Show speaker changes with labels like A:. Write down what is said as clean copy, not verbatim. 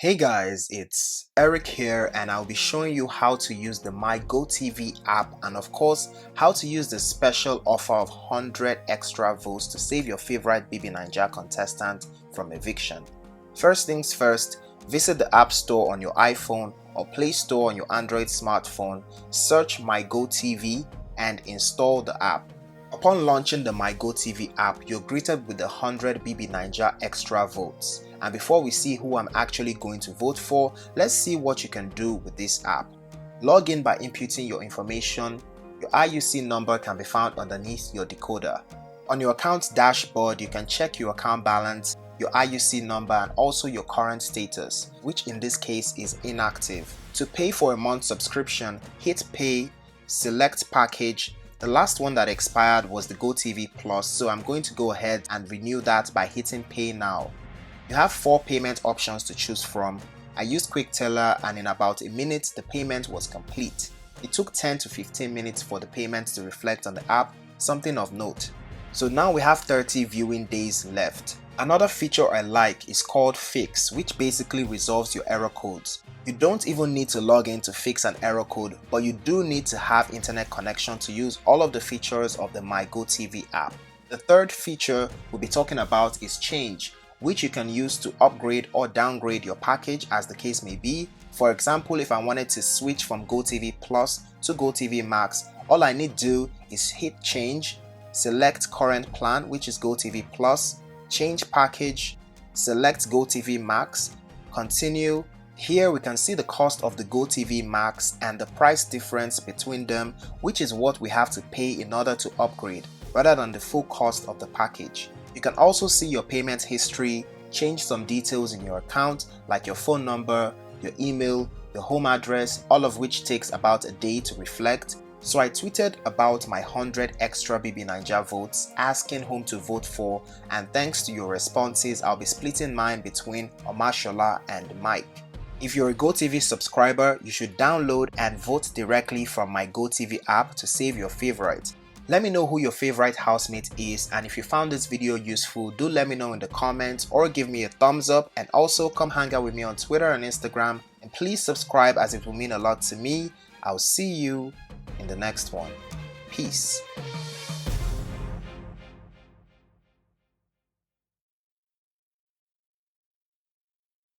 A: Hey guys, it's Eric here and I'll be showing you how to use the MyGOtv app and of course how to use the special offer of 100 extra votes to save your favorite BB Naija contestant from eviction. First things first, visit the App Store on your iPhone or Play Store on your Android smartphone, search MyGOtv and install the app. Upon launching the MyGOtv app, you're greeted with the 100 BB Naija extra votes. And before we see who I'm actually going to vote for, let's see what you can do with this app. Log in by inputting your information. Your IUC number can be found underneath your decoder. On your account dashboard, you can check your account balance, your IUC number and also your current status, which in this case is inactive. To pay for a month subscription, hit pay, select package. The last one that expired was the GOtv Plus, so I'm going to go ahead and renew that by hitting pay now. You have 4 payment options to choose from. I used Quick Teller and in about a minute the payment was complete. It took 10 to 15 minutes for the payment to reflect on the app, something of note. So now we have 30 viewing days left. Another feature I like is called Fix, which basically resolves your error codes. You don't even need to log in to fix an error code, but you do need to have internet connection to use all of the features of the MyGOtv app. The third feature we'll be talking about is Change, which you can use to upgrade or downgrade your package as the case may be. For example, if I wanted to switch from GOtv Plus to GOtv Max, all I need to do is hit Change, select current plan, which is GOtv Plus, change package, select GOtv Max, continue. Here we can see the cost of the GOtv Max and the price difference between them, which is what we have to pay in order to upgrade, rather than the full cost of the package. You can also see your payment history, change some details in your account like your phone number, your email, your home address, all of which takes about a day to reflect. So I tweeted about my 100 extra BB Naija votes, asking whom to vote for, and thanks to your responses, I'll be splitting mine between Omashola and Mike. If you're a GOtv subscriber, you should download and vote directly from my GOtv app to save your favorite. Let me know who your favorite housemate is, and if you found this video useful, do let me know in the comments or give me a thumbs up, and also come hang out with me on Twitter and Instagram, and please subscribe as it will mean a lot to me. I'll see you in the next one. Peace.